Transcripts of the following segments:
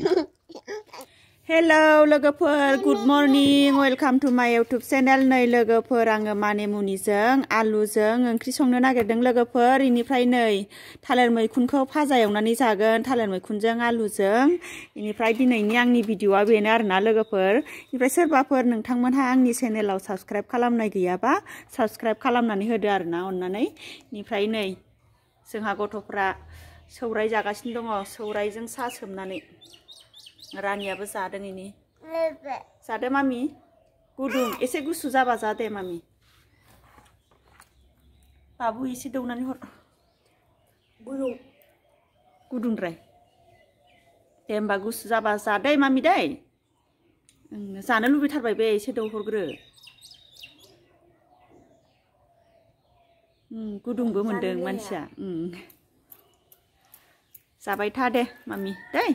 Hello लोगोफोर good morning welcome to my YouTube channel नै लोगोफोर आङो माने मुनिजों आलुजों ओंख्रि संनो नागिरदों लोगोफोर इनिफ्राय नै थालिर मैखुनखौ फाजा एवनानै जागोन थालिर मैखुनजों आलुजों इनिफ्राय दिनैनि आंनि भिडिअआ बेनो आरोना लोगोफोर इनिफ्राय सोरबाफोर नोंथांमोनहा आंनि चेनेलाव साबस्क्राइब खालामनाय गैयाबा साबस्क्राइब खालामनानै होदो आरोना अननानै इनिफ्राय नै जोंहा गथ'फोरा सौराय जागासिनो दङ सौरायजों सा सोमनानै रानियाबो जादों इनि जादो मामि गुदुं एसे गुसु जाबा जादे मामि बाबु एसे दौनानै हर गुदुंद्राय दे होमबा गुसु जाबा जादे मामि दै जानो लुबैथारबाय बे एसे दौहरग्रो गुदुंबो मोनदों मानसिया जाबाय था दे मामि दै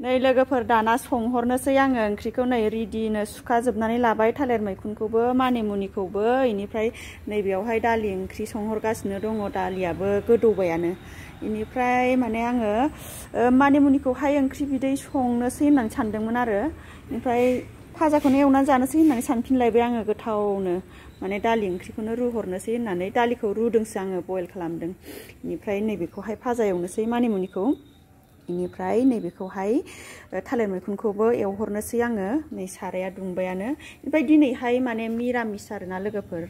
नै लोगोफोर दाना संहरनोसै आङो ओंख्रिखौ नै रेडिनो सुखाजोबनानै लाबाय थालिर मैखुनखौबो माने मुनिखौबो इनिफ्राय नैबेयावहाय दालि ओंख्रि संहरगासिनो दङ दालियाबो गोदौबायानो इनिफ्राय माने आङो माने मुनिखौहाय ओंख्रि बिदै संनोसै होननानै सानदोंमोन आरो इनिफ्राय फाजाखौनो एवनानै जानोसै होननानै सानफिनलायबाय आङो गोथावनो माने दालि ओंख्रिखौनो रुहरनोसै होननानै दालिखौ रुदोंसो आङो बयल खालामदों इनिफ्राय नैबेखौहाय फाजा एवनोसै माने मुनिखौ इनिफ्राय नैबेखौहाय थालिर मैखुनखौबो एवहरनोसै आङो नै साराया दुंबायानो ओमफ्राय दिनैहाय माने मिरामिस आरोना लोगोफोर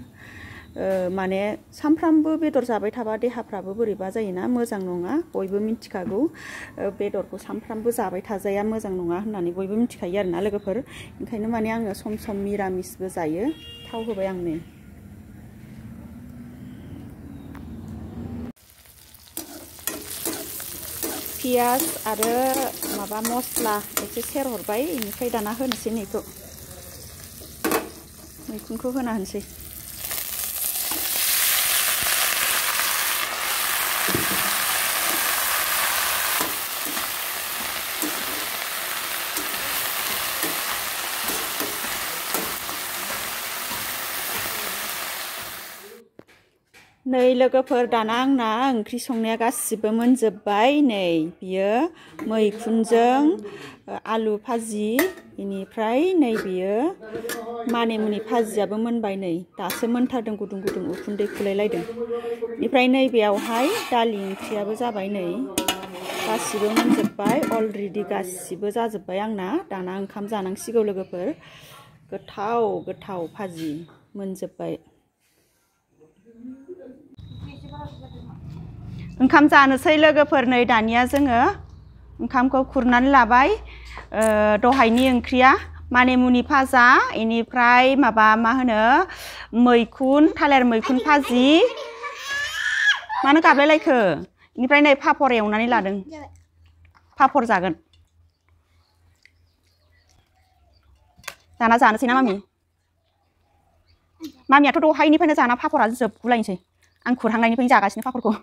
माने सामफ्रामबो बेदर जाबाय थाबा देहाफ्राबो बोरैबा जायोना मोजां नङा बयबो मिथिखागौ बेदरखौ सामफ्रामबो जाबाय थाजाया मोजां नङा होननानै बयबो मिथिखायो आरोना लोगोफोर ओंखायनो माने आङो सम सम मिरामिसबो जायो थाव होबाय आं नै पियाज आरो माबा मस्ला एसे सेरहरबाय इनिफ्राय दाना होनोसै नैखौ मैखुनखौ होना होनोसै नै लोगोफोर दाना आंना ओंख्रि संनाया गासिबो मोनजोब्बाय नै बियो मैखुनजों आलु भाजि इनिफ्राय नै बियो माने मुनि भाजियाबो मोनबाय नै दासो मोनथारदों गुदुं गुदुं उखुन्दै खुलायलायदों इनिफ्राय नैबेयावहाय दालि ओंख्रियाबो जाबाय नै गासिबो मोनजोब्बाय अलरेडि गासिबो जाजोब्बाय आंना दाना ओंखाम जानांसिगौ लोगोफोर गोथाव गोथाव भाजि मोनजोब्बाय ओंखाम जानोसै लोगोफोर नै दानिया जोङो ओंखामखौ खुरनानै लाबाय दहायनि ओंख्रिया माने मुनि भाजा इनिफ्राय माबा मा होनो मैखुन थालिर मैखुन भाजि मानो गाबलायलायखो इनिफ्राय नै पापर एवनानै लादों पापर जागोन दाना जानोसै ना मामियाथ' दहायनिफ्रायनो जाना पापरा जोबगुलायनोसै आं खुरहांनायनिफ्रायनो जागासिनो पापरखौ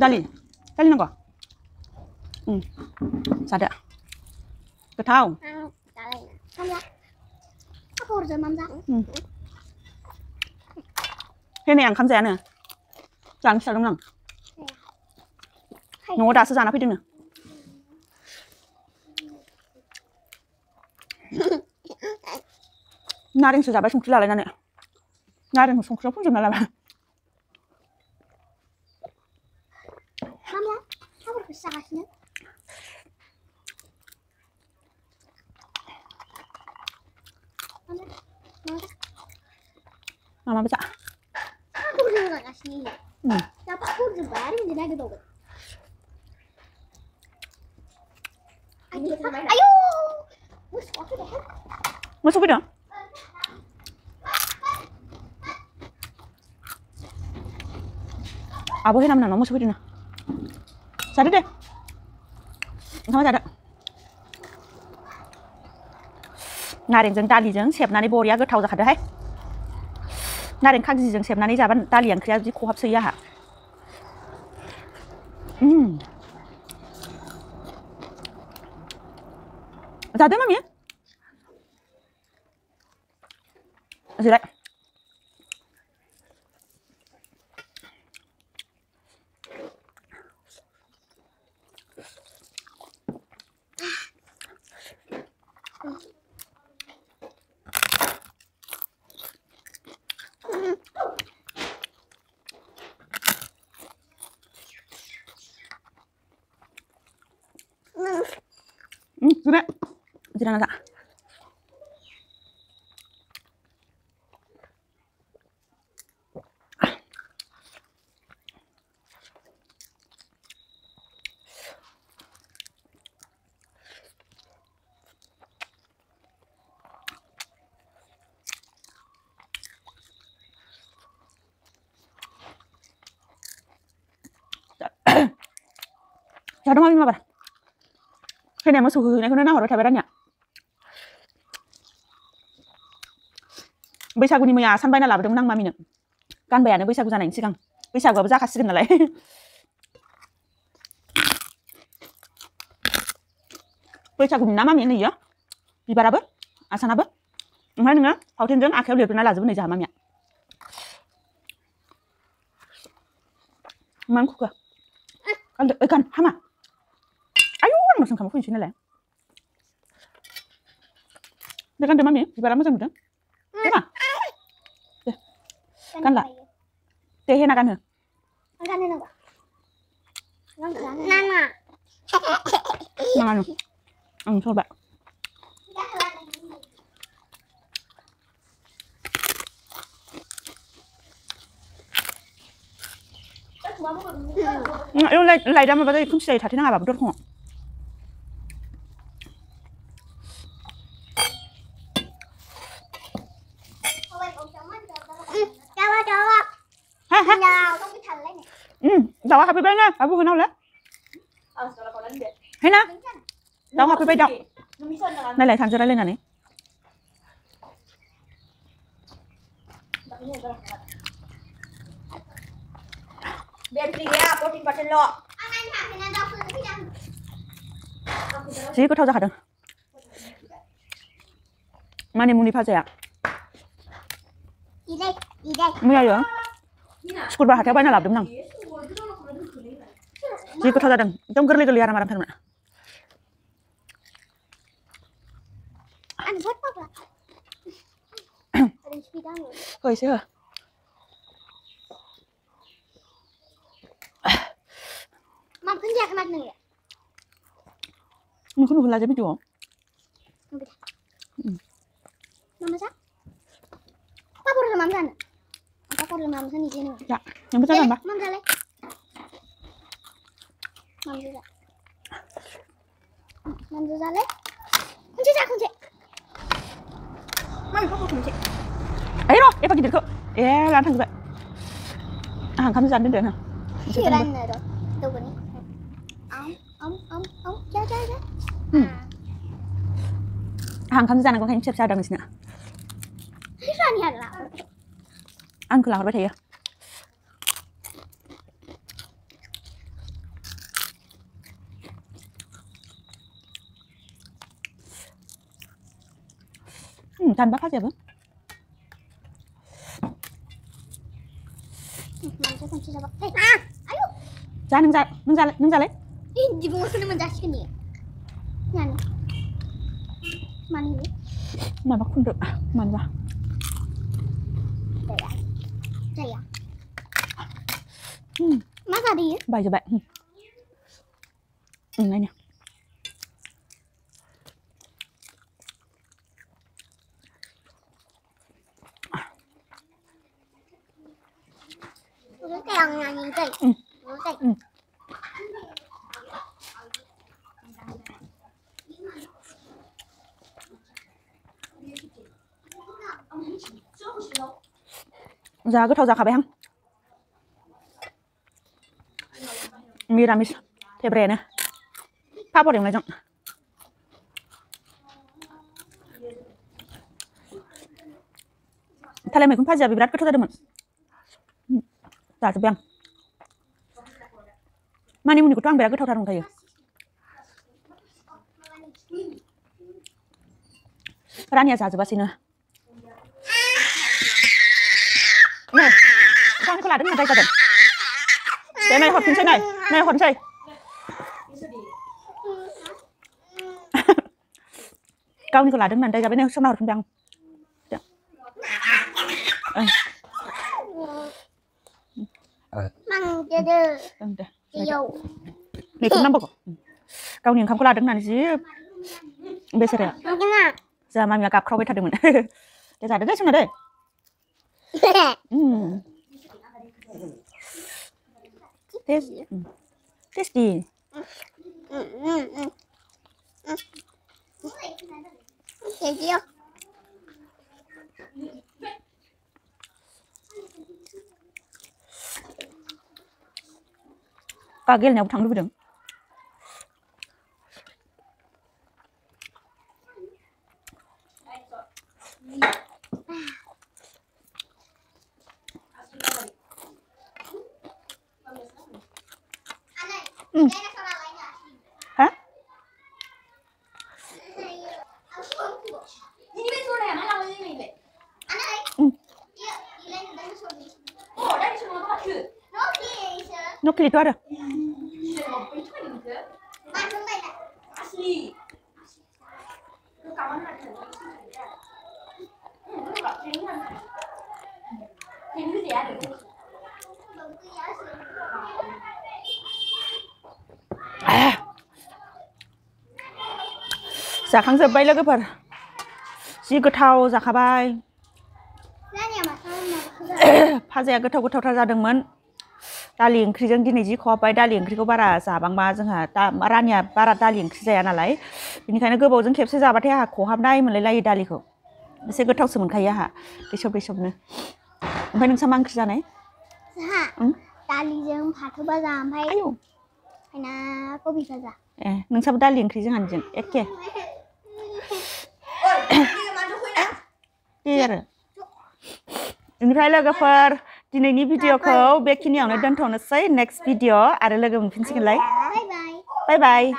दालि नांगौ जादो गोथाव फैनाय ओंखाम जायानो जानो खिथादोंमोन आं न'आव दासो जाना फैदोंनो नारेंसो जाबाय संख्रि लालायनानै नारेंखौ संख्रियाव फुनजोबना लाबाय Mama bisa. Aku udah nggak kasih. Tapi aku udah baru jadi lagi dong. Ayo. Masuk ke dalam. Abu henam nana masuk ke dalam. Sada deh. Kamu sada. नारेंजों दालिजों सेबनानै बरिया गोथाव जाखादोहाय नारें खागजिजों सेबनानै जाबा दालि ओंख्रिया जि खहाबसोयो आहा जादो mummy gì đấy. Sudah. Sudah nada. Chào đông bạn. Khi này mà sụt hư này con nó hỏi thầy nhỉ. बैसागुनि मैया सानबायना लाबोदोंमोन आं मामिनो गानबायानो बैसागु जानायनि सिगां बैसागुआबो जाखासिगोन नालाय बैसागुनि ना मामि नैयो बिबाराबो आसानाबो ओमफ्राय नोङो फावथेनजों आखायाव लिरग्रोना लाजोबो नै जाहा मामिया मान खुखो गानदो गान हामा आयु आंनाव सोंखामा फैनोसै नालाय दे गानदो मामि बिबारा मोजां नुदों दे मा Ganla. Teh hena kan? Kan hena enggak? Nana. Nana nu. Coba. Yêu lại ra mà bây giờ không xài thật thế nào bảo đốt không? Đâu happy birthday nha, aku kenal lah. Hei na, đâu happy birthday đâu. Này lại thằng cho lên này. Biar dia protein paten lo. Chị có thâu ra hả đừng. Mani muni pha ya. Đi đây. Mua gì vậy? School bar hati apa nya labdum nang. Chị có thâu ra đừng. Trong geli aram thân mana. Ăn vớt bắp à? Coi xíu hả? Mam kerja ke mana ya? Mungkin ulah jadi jual. Mama sa? Apa perlu mama sana? Apa perlu mama sana di sini? Ya, yang betul kan, Mbak? Mama sale. Mama sale. Kunci tak kunci. Mama kok kunci? Ayo, pergi dulu. Lan thằng vậy. Kamu jalan đến hả? Jalan rồi. Đâu cái này? Ông, chơi. Hàng kamu jalan con siap sedang di sini. Rani ada. Ăn cứ làm vậy ya. Tan bắp aja, Bang. Mama kunci coba. Ayo. Jangan nung jalan. Ih, di bawah sana menjadi ni. Nyan. Mana ni? Mana pun được. Mana ba? Đây à? Masa đi? Bài cho bạn. Này nè. Cái đằng này nhìn kỹ. Ra cứ thâu ra khá bé hăng. Miramis. Thế bè nè. Pháp vào điểm này chẳng. Thay mày cũng phát ra vì bát cứ thâu ra được mượn. Giả cho bèng. Mà nếu mình có toang bè cứ thâu ra đồng thầy. Rania giả cho bác xin nữa. लादों होननाय जादों दे नाय हरफिनसै नाय हरनोसै गावनिखौ लादों होननानै दाय जाबाय नै सोमना हरफिनबाय आं दे बेखौनो नांबावगौ गावनि ओंखामखौ लादों होननानै जि बेसेराया जा मामिया गाबख्रावबाय थादोंमोन दे जादो दे सोमना दे tasty गेलेनायावबो थांनो लुबैदों hả nó kia itu ada जाखांजोब्बाय लोगोफोर जि गोथाव जाखाबाय फाजाया गोथावथार जादोंमोन दालि ओंख्रिजों दिनै जि खहाबबाय दालि ओंख्रिखौ बारा जाबांबा जोंहा रानिया बारा दालि ओंख्रि जाया नालाय बेनिखायनो गोबावजों खेबसे जाबाथाय आहा खहाबनाय मोनलायलायो दालिखौ एसे गोथावसो मोनखायो आहा दैसबनो ओमफ्राय नोंसा मा ओंख्रि जानाय दालिजों फाथो भाजा ओमफ्राय ना कबि भाजा नोंसाबो दालि ओंख्रि जोंहानिजों एखे आरो ओमफ्राय लोगोफोर दिनैनि भिडिअखौ बेखिनियावनो दोनथ'नोसै नेक्स्ट भिडिअ आरो लोगो मोनफिनसिगोनलाय बाय बाय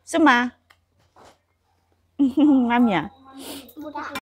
सुमा मामिया